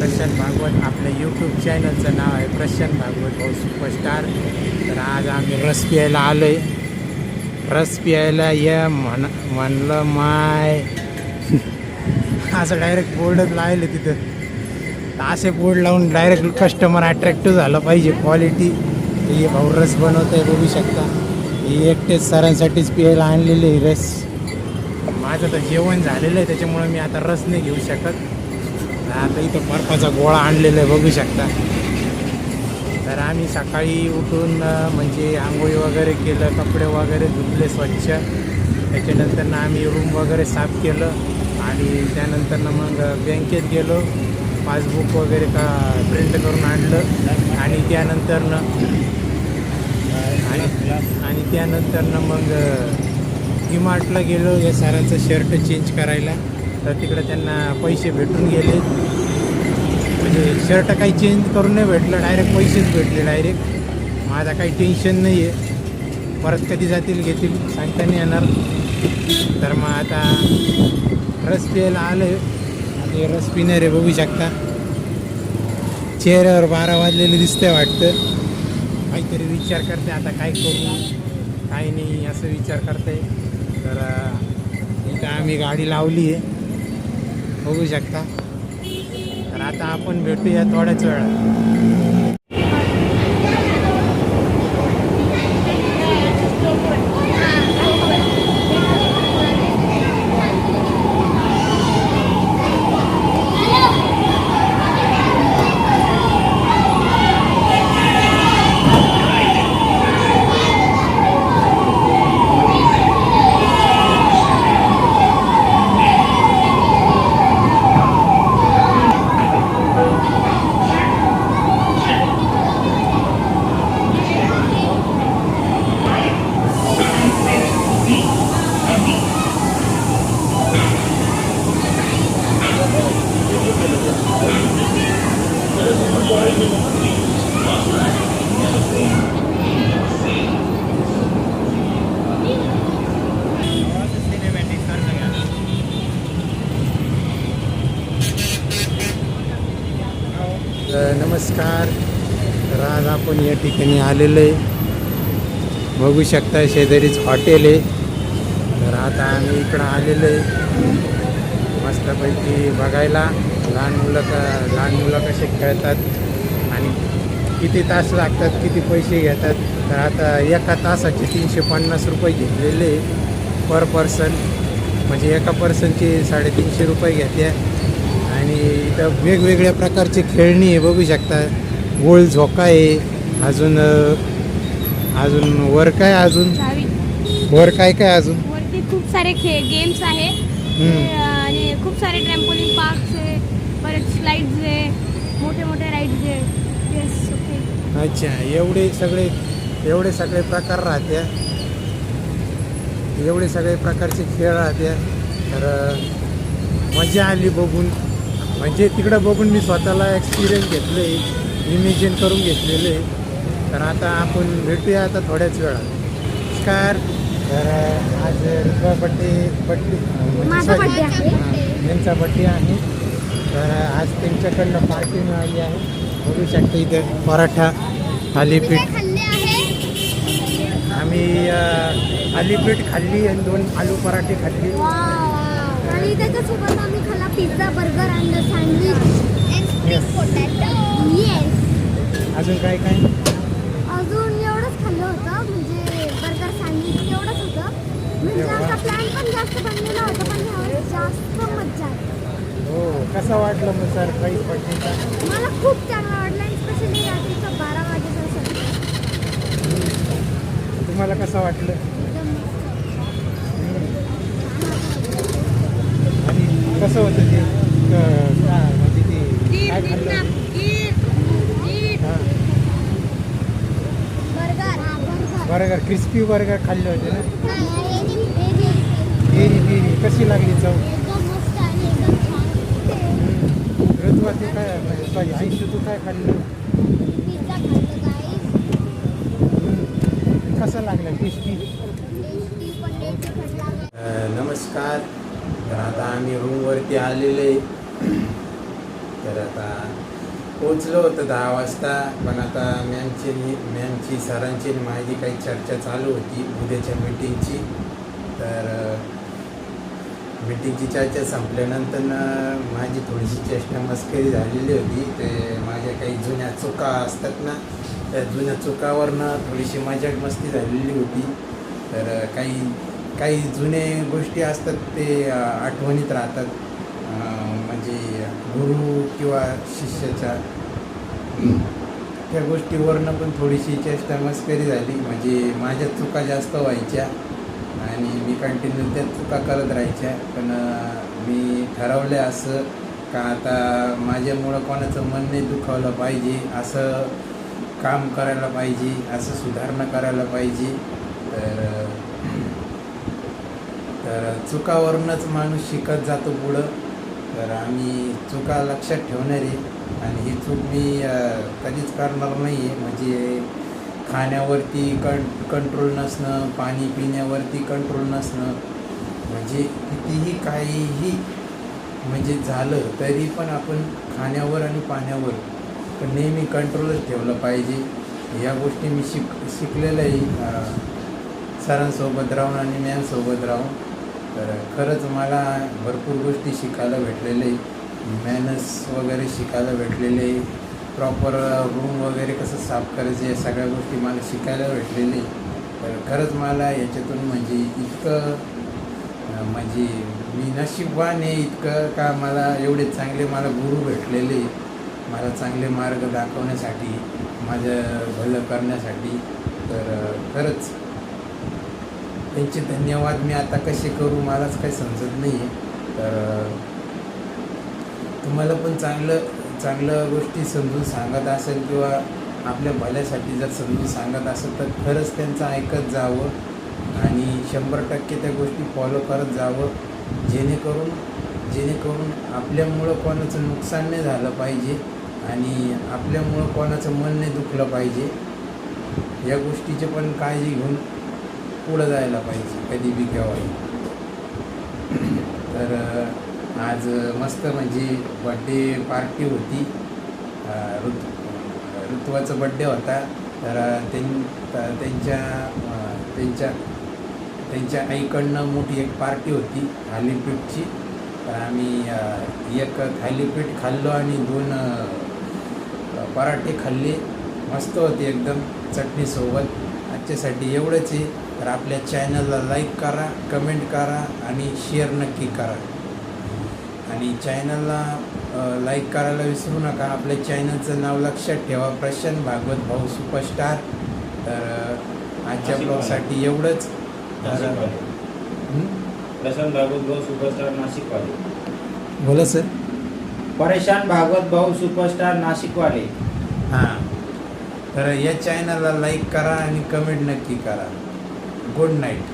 प्रशांत भागवत. आपल्या यूट्यूब चॅनलचं नाव आहे प्रशांत भागवत भाऊ सुपरस्टार. तर आज आम्ही रस प्यायला आलो आहे. रस प्यायला या म्हणलं माय असं डायरेक्ट बोर्डच लावले तिथं. तर असे बोर्ड लावून डायरेक्ट कस्टमर अट्रॅक्टिव्ह झालं पाहिजे. क्वालिटी हे भाऊ रस बनवत आहे बघू शकता. ही एकटेच सरांसाठीच प्यायला आणलेली आहे रस. माझं तर जेवण झालेलं आहे त्याच्यामुळे मी आता रस नाही घेऊ शकत. आता इथं बर्फाचा गोळा आणलेला आहे बघू शकता. तर आम्ही सकाळी उठून म्हणजे आंघोळी वगैरे केलं, कपडे वगैरे धुतले स्वच्छ. त्याच्यानंतर आम्ही रूम वगैरे साफ केलं आणि त्यानंतर मग बँकेत गेलो. पासबुक वगैरे प्रिंट करून आणलं आणि त्यानंतर मग डीमार्टला गेलो या सरांचं शर्ट चेंज करायला. तर तिकडं त्यांना पैसे भेटून गेले. म्हणजे शर्ट काही चेंज करून नाही भेटलं, डायरेक्ट पैसेच भेटले डायरेक्ट. माझा काही टेन्शन नाही आहे. परत कधी जातील घेतील सांगता नाही येणार. तर मग आता रस प्यायला आलं आहे आणि रस पिणार आहे बघू शकता. चेहऱ्यावर 12 वाजलेले दिसतंय वाटतं. काहीतरी विचार करते आता काय करू काय नाही असं विचार करते. तर इथं आम्ही गाडी लावली आहे बघू शकता. तर आता आपण भेटूया थोड्याच वेळात. नमस्कार. तर आज आपण या ठिकाणी आलेलो आहे बघू शकता. शेजारीच हॉटेल आहे. तर आता आम्ही इकडं आलेलो आहे मस्तपैकी बघायला लहान मुलं कसे खेळतात आणि किती तास लागतात, किती पैसे घेतात. तर आता एका तासाचे 350 रुपये घेतलेले पर पर्सन. म्हणजे एका पर्सनचे 350 रुपये घेते. आणि इथं वेगवेगळ्या प्रकारचे खेळणी आहे बघू शकता. गोल झोका आहे. अजून वर काय अजून वर काय अजून वरती खूप सारे गेम्स आहे आणि खूप सारे ट्रॅम्पोलिन पार्क्स आहे. परत स्लाइड्स आहे, मोठे राईड्स आहे. Yes okay. अच्छा एवढे सगळे प्रकार राहते. एवढे सगळे प्रकारचे खेळ राहते. तर मजा आली बघून. म्हणजे तिकडं बघून मी स्वतःला एक्सपिरियन्स घेतलं आहे, इमेजिन करून घेतलेलं आहे. तर आता आपण भेटूया आता थोड्याच वेळा. नमस्कार. तर आज बड्डे त्यांचा बड्डे आहे. तर आज त्यांच्याकडनं पार्टी मिळाली आहे बघू शकता. इथं पराठा थालीपीठ आम्ही थालीपीठ खाल्ली आणि 2 आलू पराठे खाल्ली. आणि त्याच्यासोबत आम्ही खाल्ला पिझ्झा, बर्गर आणि सँडविच. अजून काय अजून एवढंच खाल्लं होतं. म्हणजे बर्गर, सँडविच एवढंच होतं. म्हणजे आमचा प्लॅन पण जास्त बनलेला होता पण यावेळेस जास्त मज्जा आली. हो. कसं वाटलं मग सरप्राईज बड्डेचा? मला खूप चांगला वाटलं. स्पेशली रात्रीचं 12 वाजेचं तुम्हाला कसं वाटलं? आणि कसं होतं ते म्हणजे ते काय खाल्लं? बर्गर क्रिस्पी बर्गर खाल्ले होते ना. पेरी कशी लागली चव? ऋतुवा तू काय आयुष्य तू काय खाल्लं? कसं लागलं? टेस्टी. नमस्कार. तर आता आम्ही रूमवरती आलेले. तर आता पोचलो होतं 10 वाजता, पण आता मॅमची सरांची आणि माझी काही चर्चा चालू होती उद्याच्या मीटिंगची. तर मीटिंगची चर्चा संपल्यानंतर माझी थोडीशी चेष्टा मस्करी झालेली होती. ते माझ्या काही जुन्या चुका असतात ना, त्या जुन्या चुकावरनं थोडीशी मजाक मस्ती झालेली होती. तर काही जुने गोष्टी असतात ते आठवणीत राहतात, म्हणजे गुरु किंवा शिष्याच्या त्या गोष्टीवरनं पण थोडीशी चेष्टा मस्करी झाली. म्हणजे माझ्या चुका जास्त व्हायच्या आणि मी कंटिन्यू त्या चुका करत राहायच्या. पण मी ठरवलं असं का आता माझ्यामुळं कोणाचं मन नाही दुखावलं पाहिजे, असं काम करायला पाहिजे, असं सुधारणा करायला पाहिजे. तर चुकावरूनच माणूस शिकत जातो पुढं. तर आम्ही चुका लक्षात ठेवणार आहे आणि ही चूक मी कधीच करणार नाही आहे. म्हणजे खाण्यावरती कंट्रोल नसणं, पाणी पिण्यावरती कंट्रोल नसणं, म्हणजे कितीही काहीही म्हणजे झालं तरी पण आपण खाण्यावर आणि पाण्यावर पण नेहमी कंट्रोलच ठेवलं पाहिजे. या गोष्टी मी शिकलेलं आहे सरांसोबत राहून आणि मॅमसोबत राहून. तर खरंच मला भरपूर गोष्टी शिकायला भेटलेले, मॅनर्स वगैरे शिकायला भेटलेले, प्रॉपर रूम वगैरे कसं साफ करायचे, या सगळ्या गोष्टी मला शिकायला भेटलेले. तर खरंच मला याच्यातून म्हणजे इतकं म्हणजे मी नशीबवान आहे इतकं का मला एवढे चांगले मला गुरु भेटलेले, मला चांगले मार्ग दाखवण्यासाठी, माझं भलं करण्यासाठी. तर खरंच त्यांचे धन्यवाद मी आता कसे करू मलाच काही समजत नाही आहे. तर तुम्हाला पण चांगलं गोष्टी समजून सांगत असेल किंवा आपल्या भल्यासाठी जर समजून सांगत असेल तर खरंच त्यांचं ऐकत जावं आणि 100% त्या गोष्टी फॉलो करत जावं, जेणेकरून आपल्यामुळं कोणाचं नुकसान नाही झालं पाहिजे आणि आपल्यामुळं कोणाचं मन नाही दुखलं पाहिजे. या गोष्टीची पण काळजी घेऊन पुढं जायला पाहिजे कधी बी केव्हाही. तर आज मस्त म्हणजे बड्डे पार्टी होती, ऋतुवाचा बड्डे होता. तर त्यांच्या आईकडनं मोठी एक पार्टी होती थालीपीठची. तर आम्ही एक थालीपीठ खाल्लो आणि 2 पराठे खाल्ले, मस्त होते एकदम चटणीसोबत. आजच्यासाठी एवढंच आहे. तर आपल्या चॅनलला लाईक करा, कमेंट करा आणि शेअर नक्की करा. आणि चॅनलला लाईक करायला विसरू नका. आपल्या चॅनलचं नाव लक्षात ठेवा, प्रशांत भागवत भाऊ सुपरस्टार. तर आजच्या ब्लॉगसाठी एवढंच. प्रशांत भागवत भाऊ सुपरस्टार नाशिकवाले. बोला सर. प्रशांत भागवत भाऊ सुपरस्टार नाशिकवाले. हां, तर या चॅनलला लाईक करा आणि कमेंट नक्की करा. Good night.